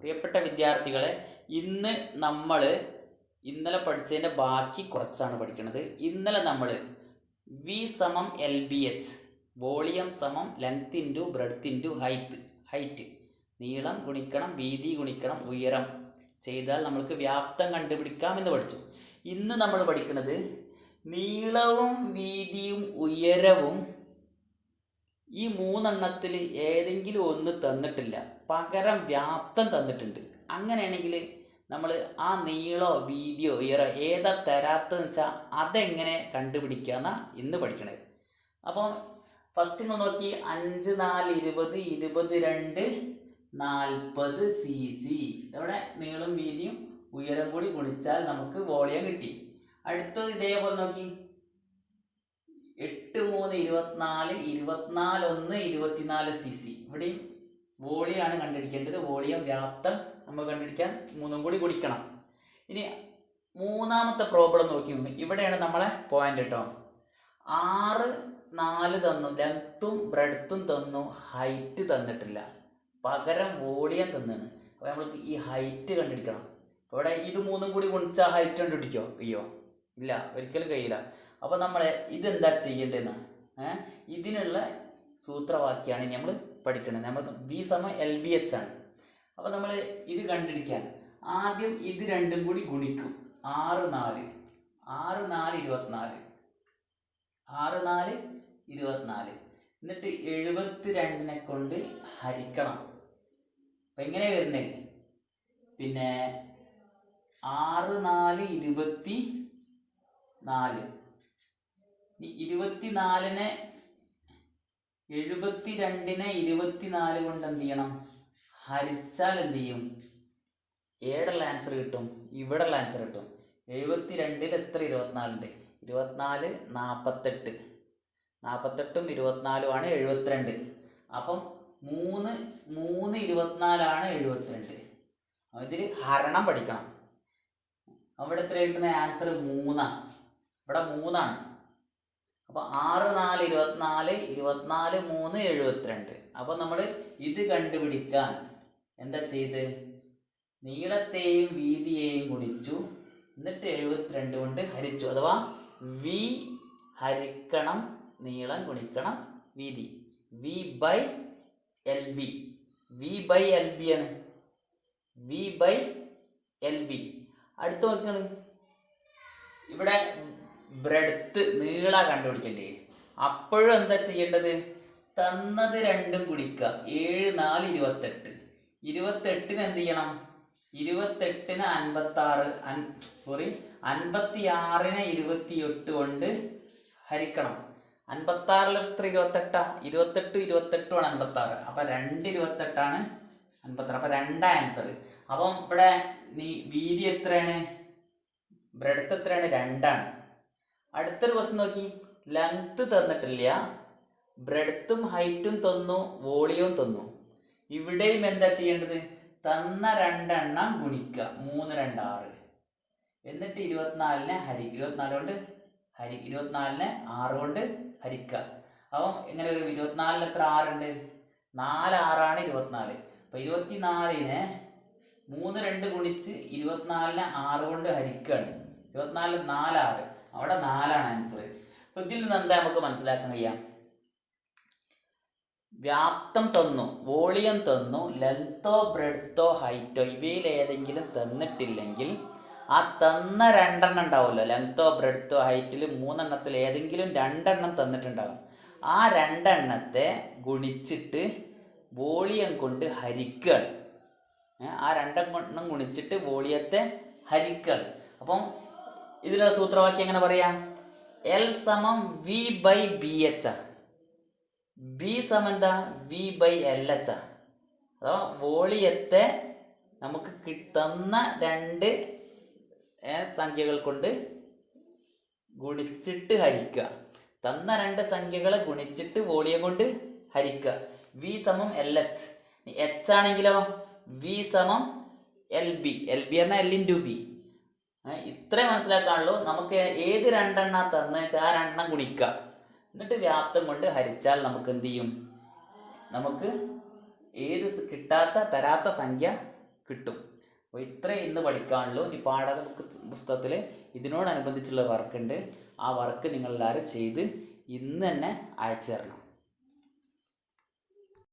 പ്രിയപ്പെട്ട വിദ്യാർത്ഥികളെ, ഇന്നലെ പഠിച്ചതിൻ്റെ ബാക്കി കുറച്ചാണ് പഠിക്കുന്നത്. ഇന്നലെ നമ്മൾ വി സമം എൽ ബി എച്ച്, വോളിയം സമം length into breadth into height, നീളം ഗുണിക്കണം വീതി ഗുണിക്കണം ഉയരം ചെയ്താൽ നമ്മൾക്ക് വ്യാപ്തം കണ്ടുപിടിക്കാം എന്ന് പഠിച്ചു. ഇന്ന് നമ്മൾ പഠിക്കുന്നത് നീളവും വീതിയും ഉയരവും ഈ മൂന്നെണ്ണത്തിൽ ഏതെങ്കിലും ഒന്ന് തന്നിട്ടില്ല, പകരം വ്യാപ്തം തന്നിട്ടുണ്ട്. അങ്ങനെയാണെങ്കിൽ നമ്മൾ ആ നീളോ വീതിയോ ഉയരോ ഏതാ തരാത്തതെന്ന് വെച്ചാൽ അതെങ്ങനെ കണ്ടുപിടിക്കുക എന്നാണ് ഇന്ന് പഠിക്കണത്. അപ്പോൾ ഫസ്റ്റ് ഒന്ന് നോക്കി, 5 4 20 22 40 cc. ഇവിടെ നീളം വീതിയും ഉയരം കൂടി ഗുണിച്ചാൽ നമുക്ക് വോളിയം കിട്ടി. അടുത്തത് ഇതേപോലെ നോക്കി, 8 3 24 24 1 24 cc. ഇവിടെയും വോളിയാണ് കണ്ടുപിടിക്കേണ്ടത്. വോളിയം വ്യാപ്തം നമ്മൾ കണ്ടുപിടിക്കാൻ 3 കൂടി ഗുണിക്കണം. ഇനി മൂന്നാമത്തെ പ്രോബ്ലം നോക്കി, ഇവിടെയാണ് നമ്മളെ പോയിന്റ് കേട്ടോ. 6 4 തന്നു, ലെങ്ത്തും ബ്രെഡ്ത്തും തന്നു, ഹൈറ്റ് തന്നിട്ടില്ല, പകരം വോളിയം തന്നാണ്. അപ്പോൾ നമ്മൾക്ക് ഈ ഹൈറ്റ് കണ്ടുപിടിക്കണം. ഇവിടെ ഇത് 3 കൂടി ഗുണിച്ചാൽ ഹൈറ്റ് കണ്ടുപിടിക്കോ? അയ്യോ ഇല്ല, ഒരിക്കലും കഴിയില്ല. അപ്പോൾ നമ്മൾ ഇതെന്താ ചെയ്യേണ്ടതെന്ന് ഇതിനുള്ള സൂത്രവാക്യമാണ് നമ്മൾ പഠിക്കുന്നത്. നമ്മൾ വി സമം എൽ ബി എച്ച് ആണ്. അപ്പോൾ നമ്മൾ ഇത് കണ്ടുപിടിക്കാൻ ആദ്യം ഇത് രണ്ടും കൂടി ഗുണിക്കും. 6 4 24 6 4 24, എന്നിട്ട് 72നെ കൊണ്ട് ഹരിക്കണം. അപ്പം എങ്ങനെ വരുന്നത്? പിന്നെ 6 4 24, 24നെ 72നെ 24 കൊണ്ട് എന്ത് ചെയ്യണം? ഹരിച്ചാൽ എന്ത് ചെയ്യും? ഏടുള്ള ആൻസർ കിട്ടും, ഇവിടെയുള്ള ആൻസർ കിട്ടും. 72ൽ എത്ര 24 ഉണ്ട്? 24 48, 48ഉം 24ഉമാണ് 72. അപ്പം 3 24 72. ഇതിൽ ഹരണം പഠിക്കണം. അവിടെ എത്ര കിട്ടുന്ന ആൻസർ? 3. ഇവിടെ 3. അപ്പോൾ 6 4 24 24 3 72. അപ്പോൾ നമ്മൾ ഇത് കണ്ടുപിടിക്കാൻ എന്താ ചെയ്ത്? നീളത്തെയും വീതിയെയും ഗുണിച്ചു, എന്നിട്ട് 72 കൊണ്ട് ഹരിച്ചു. അഥവാ വി ഹരിക്കണം നീളം ഗുണിക്കണം വീതി, V by L B. V by L B ആണ്, വി ബൈ എൽ ബി. അടുത്ത് നോക്കണം, ഇവിടെ ബ്രെഡ്ത്ത് നീള കണ്ടുപിടിക്കേണ്ടേ. അപ്പോഴും എന്താ ചെയ്യേണ്ടത്? തന്നത് രണ്ടും ഗുണിക്കുക. 7 4 28, 28ന് എന്ത് ചെയ്യണം? 28ന് 56നെ 28 കൊണ്ട് ഹരിക്കണം. 56ൽ എത്ര? 28. 28 28 ആണ് 56. അപ്പം 2 28 56. അപ്പം 2 ആൻസർ. അപ്പം ഇവിടെ വീതി എത്രയാണ്? ബ്രെഡ്ത്ത് എത്രയാണ്? 2. അടുത്തൊരു ക്വസ്റ്റ്യൻ നോക്കി, ലെങ്ത്ത് തന്നിട്ടില്ല, ബ്രെഡ്ത്തും ഹൈറ്റും തന്നു, വോളിയവും തന്നു. ഇവിടെയും എന്താ ചെയ്യേണ്ടത്? തന്ന 2 എണ്ണം ഗുണിക്കുക. 3 2 6, എന്നിട്ട് 24നെ 24 കൊണ്ട് 24നെ 6 കൊണ്ട് ഹരിക്കുക. അപ്പം എങ്ങനെ വരും? 24ൽ എത്ര 6 ഉണ്ട്? 4 6 24. അപ്പം 24നെ 3 2 ഗുണിച്ച് 24നെ 6 കൊണ്ട് ഹരിക്കുകയാണ്. 24 4 6, അവിടെ 4 ആൻസർ. അപ്പം ഇതിൽ നിന്ന് എന്താ നമുക്ക് മനസ്സിലാക്കാൻ കഴിയാം? വ്യാപ്തം തന്നു, വോളിയം തന്നു, ലെങ്ത്തോ ബ്രെഡ്ത്തോ ഹൈറ്റോ ഇവയിൽ ഏതെങ്കിലും തന്നിട്ടില്ലെങ്കിൽ ആ തന്ന 2 എണ്ണം ഉണ്ടാവുമല്ലോ, ലെങ്ത്തോ ബ്രെഡ്ത്തോ ഹൈറ്റിൽ 3 എണ്ണത്തിൽ ഏതെങ്കിലും 2 എണ്ണം തന്നിട്ടുണ്ടാകും. ആ 2 എണ്ണത്തെ ഗുണിച്ചിട്ട് വോളിയം കൊണ്ട് ഹരിക്കുകയാണ്. ആ 2 എണ്ണം ഗുണിച്ചിട്ട് വോളിയത്തെ ഹരിക്കുകയാണ്. അപ്പം ഇതിലുള്ള സൂത്രവാക്യം എങ്ങനെ പറയാം? എൽ സമം വി ബൈ ബി എച്ച് ആണ്. ബി സമം എന്താ? വി ബൈ എൽ എച്ച് ആണ്. അഥവാ വോളിയത്തെ നമുക്ക് തന്ന 2 സംഖ്യകൾ കൊണ്ട് ഗുണിച്ചിട്ട് ഹരിക്കുക. തന്ന 2 സംഖ്യകളെ ഗുണിച്ചിട്ട് വോളിയം കൊണ്ട് ഹരിക്കുക. വി സമം എൽ എച്ച്. എച്ച് ആണെങ്കിലോ വി സമം എൽ ബി. എൽ ബി എന്നാൽ എൽ ഇൻറ്റു ബി. ഇത്രയും മനസ്സിലാക്കാനുള്ളൂ. നമുക്ക് ഏത് 2 എണ്ണം തന്നു വെച്ചാൽ ആ 2 എണ്ണം ഗുണിക്കുക, എന്നിട്ട് വ്യാപ്തം കൊണ്ട് ഹരിച്ചാൽ നമുക്ക് എന്ത് ചെയ്യും? നമുക്ക് ഏത് കിട്ടാത്ത തരാത്ത സംഖ്യ കിട്ടും. അപ്പോൾ ഇത്രേ ഇന്ന് പഠിക്കാനുള്ളൂ. ഈ പുസ്തകത്തിൽ ഇതിനോടനുബന്ധിച്ചുള്ള വർക്കുണ്ട്. ആ വർക്ക് നിങ്ങളെല്ലാവരും ചെയ്ത് ഇന്ന് തന്നെ അയച്ചു തരണം.